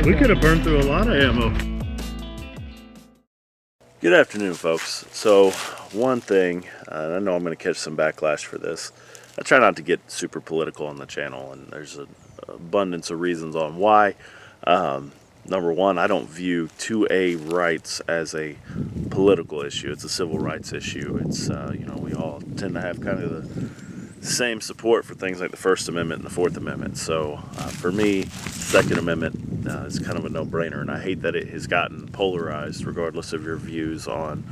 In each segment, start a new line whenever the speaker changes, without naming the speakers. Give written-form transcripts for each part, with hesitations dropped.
We could have burned through a lot of ammo.
Good afternoon, folks. So, one thing, I know I'm going to catch some backlash for this. I try not to get super political on the channel, and there's an abundance of reasons on why. Number one, I don't view 2A rights as a political issue. It's a civil rights issue. It's, we all tend to have kind of the same support for things like the First Amendment and the Fourth Amendment. So, for me, Second Amendment is kind of a no-brainer, and I hate that it has gotten polarized regardless of your views on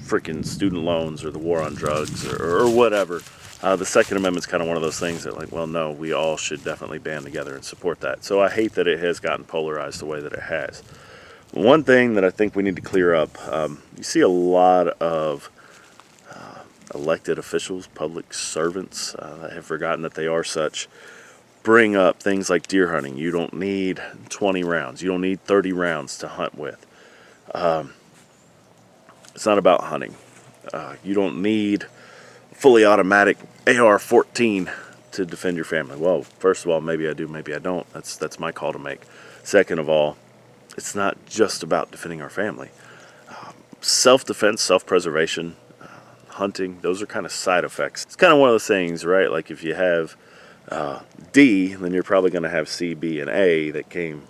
freaking student loans or the war on drugs or whatever. The Second Amendment's kind of one of those things that, like, well, no, we all should definitely band together and support that. So I hate that it has gotten polarized the way that it has. One thing that I think we need to clear up, you see a lot of elected officials, public servants that have forgotten that they are such, bring up things like deer hunting. You don't need 20 rounds. You don't need 30 rounds to hunt with. It's not about hunting. You don't need fully automatic AR-14 to defend your family. Well, first of all, maybe I do, maybe I don't. That's my call to make. Second of all, it's not just about defending our family. Self-defense, self-preservation, hunting, those are kind of side effects. It's kind of one of those things, right? Like if you have D, then you're probably going to have C, B, and A that came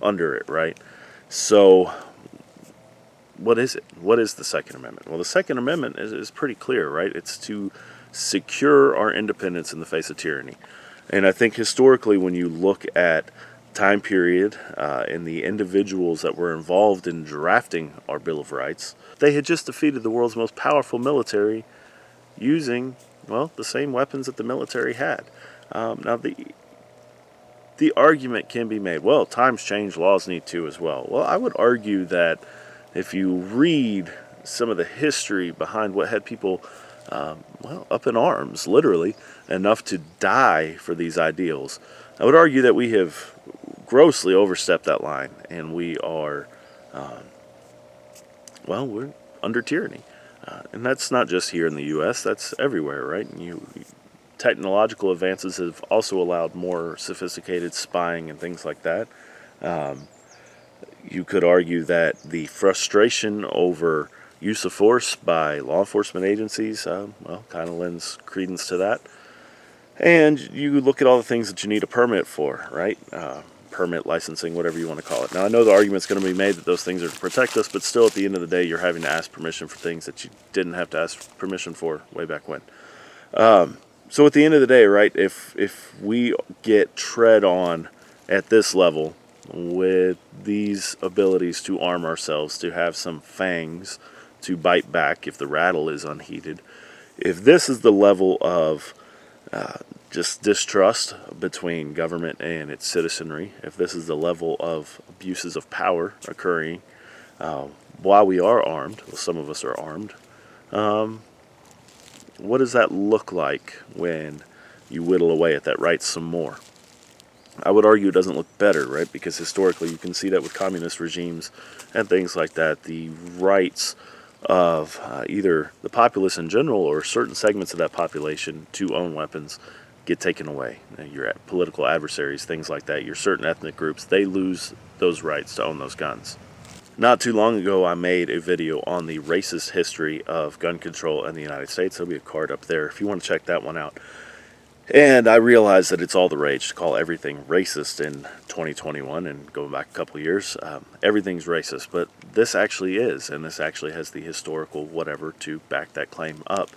under it, right? So what is it? What is the Second Amendment? Well, the Second Amendment is pretty clear, right? It's to secure our independence in the face of tyranny. And I think historically, when you look at time period and the individuals that were involved in drafting our Bill of Rights, they had just defeated the world's most powerful military using, well, the same weapons that the military had. Now, the argument can be made, well, times change, laws need to as well. Well, I would argue that if you read some of the history behind what had people, up in arms, literally, enough to die for these ideals, I would argue that we have grossly overstepped that line, and we are, we're under tyranny. And that's not just here in the U.S., that's everywhere, right? Technological advances have also allowed more sophisticated spying and things like that. You could argue that the frustration over use of force by law enforcement agencies, kind of lends credence to that. And you look at all the things that you need a permit for, right? Permit, licensing, whatever you want to call it. Now, I know the argument's going to be made that those things are to protect us, but still, at the end of the day, you're having to ask permission for things that you didn't have to ask permission for way back when. So at the end of the day, right, if we get tread on at this level with these abilities to arm ourselves, to have some fangs to bite back if the rattle is unheeded, if this is the level of just distrust between government and its citizenry, if this is the level of abuses of power occurring while we are armed, well, some of us are armed, what does that look like when you whittle away at that right some more? I would argue it doesn't look better, right? Because historically you can see that with communist regimes and things like that, the rights of either the populace in general or certain segments of that population to own weapons get taken away. Your political adversaries, things like that, your certain ethnic groups, they lose those rights to own those guns. Not too long ago, I made a video on the racist history of gun control in the United States. There'll be a card up there if you want to check that one out. And I realize that it's all the rage to call everything racist in 2021 and going back a couple of years. Everything's racist, but this actually is, and this actually has the historical whatever to back that claim up.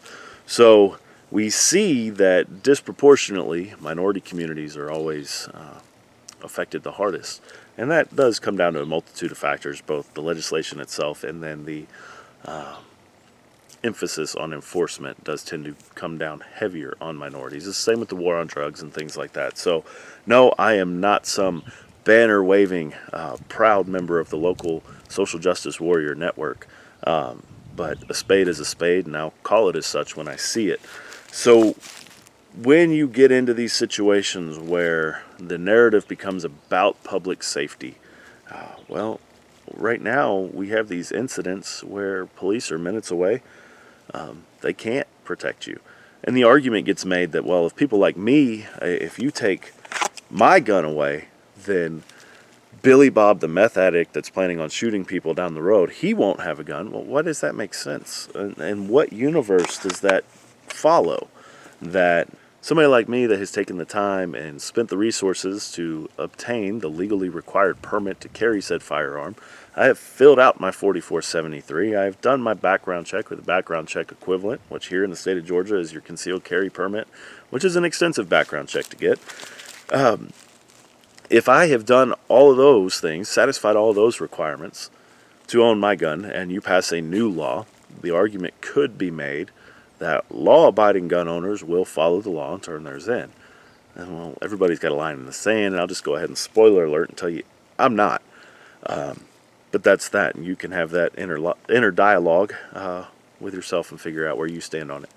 So we see that disproportionately minority communities are always affected the hardest. And that does come down to a multitude of factors, both the legislation itself and then the emphasis on enforcement does tend to come down heavier on minorities. It's the same with the war on drugs and things like that. So, no, I am not some banner-waving, proud member of the local social justice warrior network. But a spade is a spade, and I'll call it as such when I see it. So, when you get into these situations where the narrative becomes about public safety, right now we have these incidents where police are minutes away. They can't protect you. And the argument gets made that, well, if people like me, if you take my gun away, then Billy Bob, the meth addict that's planning on shooting people down the road, he won't have a gun. Well, why does that make sense? And what universe does that follow? That somebody like me that has taken the time and spent the resources to obtain the legally required permit to carry said firearm, I have filled out my 4473. I've done my background check with a background check equivalent, which here in the state of Georgia is your concealed carry permit, which is an extensive background check to get. If I have done all of those things, satisfied all of those requirements to own my gun, and you pass a new law, the argument could be made that law-abiding gun owners will follow the law and turn theirs in. And, well, everybody's got a line in the sand, and I'll just go ahead and spoiler alert and tell you I'm not. But that's that, and you can have that inner dialogue with yourself and figure out where you stand on it.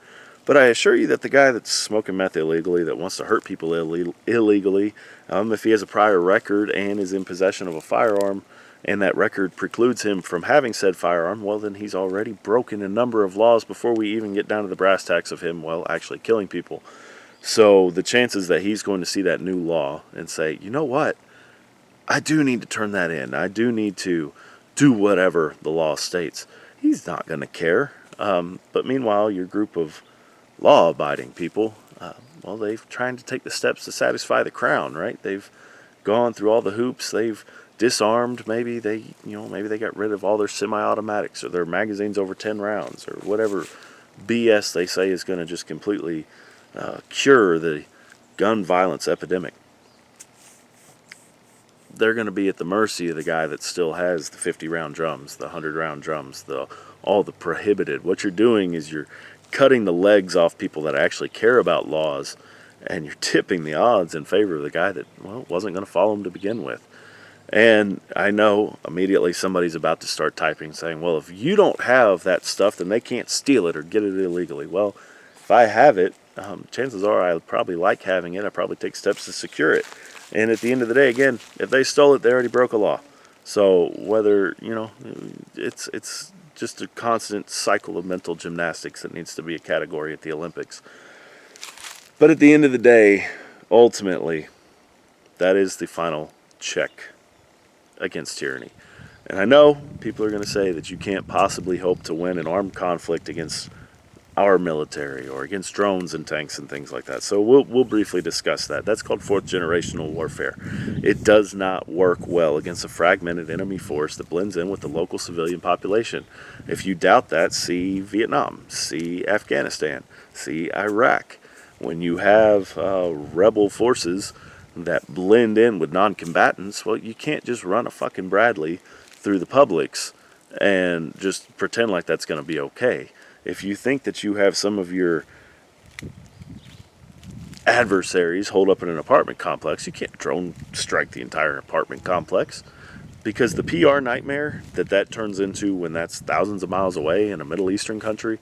But I assure you that the guy that's smoking meth illegally, that wants to hurt people illegally, if he has a prior record and is in possession of a firearm, and that record precludes him from having said firearm, well, then he's already broken a number of laws before we even get down to the brass tacks of him, well, actually killing people. So the chances that he's going to see that new law and say, you know what, I do need to turn that in. I do need to do whatever the law states. He's not going to care. But meanwhile, your group of law-abiding people, well, they've tried to take the steps to satisfy the crown, right? They've gone through all the hoops. They've disarmed. Maybe they got rid of all their semi-automatics or their magazines over 10 rounds or whatever BS they say is going to just completely cure the gun violence epidemic. They're going to be at the mercy of the guy that still has the 50-round drums, the 100-round drums, all the prohibited. What you're doing is you're cutting the legs off people that actually care about laws, and you're tipping the odds in favor of the guy that, well, wasn't going to follow them to begin with. And I know immediately somebody's about to start typing saying, well, if you don't have that stuff, then they can't steal it or get it illegally. Well, if I have it, chances are I probably like having it. I probably take steps to secure it. And at the end of the day, again, if they stole it, they already broke a law. So whether, it's just a constant cycle of mental gymnastics that needs to be a category at the Olympics. But at the end of the day, ultimately, that is the final check against tyranny. And I know people are going to say that you can't possibly hope to win an armed conflict against our military or against drones and tanks and things like that. So we'll briefly discuss that. That's called fourth generational warfare. It does not work well against a fragmented enemy force that blends in with the local civilian population. If you doubt that, see Vietnam, see Afghanistan, see Iraq. When you have rebel forces that blend in with non-combatants, well, you can't just run a fucking Bradley through the Publix and just pretend like that's going to be okay. If you think that you have some of your adversaries hold up in an apartment complex, you can't drone strike the entire apartment complex, because the PR nightmare that turns into when that's thousands of miles away in a Middle Eastern country,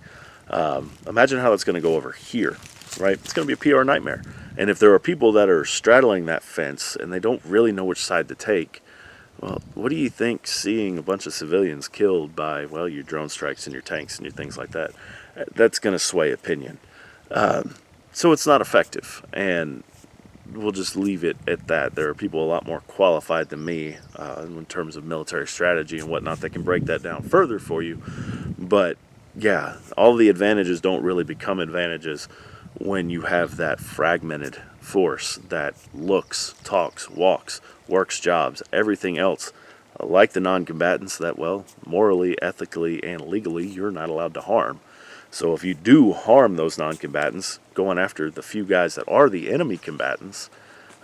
imagine how that's going to go over here, right? It's going to be a PR nightmare. And if there are people that are straddling that fence and they don't really know which side to take, well, what do you think seeing a bunch of civilians killed by, well, your drone strikes and your tanks and your things like that, that's going to sway opinion. So it's not effective, and we'll just leave it at that. There are people a lot more qualified than me in terms of military strategy and whatnot that can break that down further for you. But yeah, all the advantages don't really become advantages when you have that fragmented force that looks, talks, walks, works jobs, everything else, like the non-combatants that, well, morally, ethically, and legally, you're not allowed to harm. So if you do harm those non-combatants, going after the few guys that are the enemy combatants,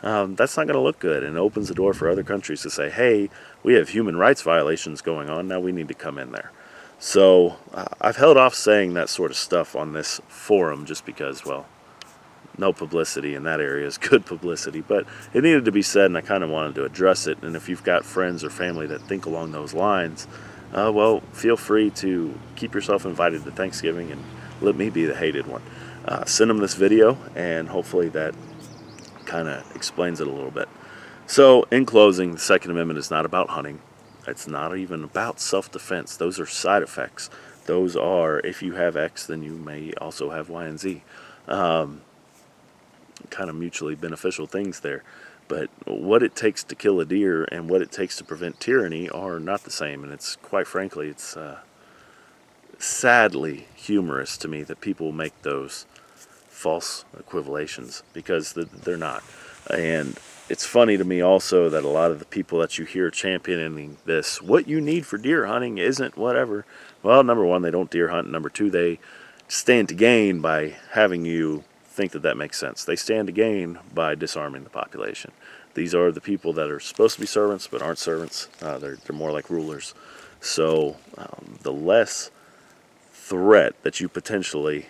that's not going to look good, and opens the door for other countries to say, hey, we have human rights violations going on, now we need to come in there. So I've held off saying that sort of stuff on this forum just because, well, no publicity in that area is good publicity, but it needed to be said, and I kind of wanted to address it. And if you've got friends or family that think along those lines, well, feel free to keep yourself invited to Thanksgiving and let me be the hated one. Send them this video, and hopefully that kind of explains it a little bit. So in closing, the Second Amendment is not about hunting. It's not even about self-defense. Those are side effects. Those are, if you have X, then you may also have Y and Z. Kind of mutually beneficial things there. But what it takes to kill a deer and what it takes to prevent tyranny are not the same. And it's, quite frankly, it's sadly humorous to me that people make those false equivalations, because they're not. And it's funny to me also that a lot of the people that you hear championing this, what you need for deer hunting isn't whatever. Well, number one, they don't deer hunt. Number two, they stand to gain by having you think that makes sense. They stand to gain by disarming the population. These are the people that are supposed to be servants but aren't servants. They're more like rulers. So the less threat that you potentially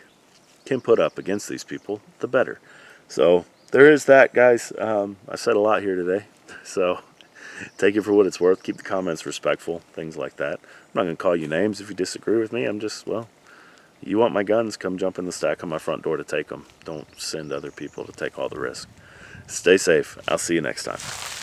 can put up against these people, the better. So there is that, guys. I said a lot here today, so take it for what it's worth. Keep the comments respectful, things like that. I'm not going to call you names if you disagree with me. I'm just, well, you want my guns, come jump in the stack on my front door to take them. Don't send other people to take all the risk. Stay safe. I'll see you next time.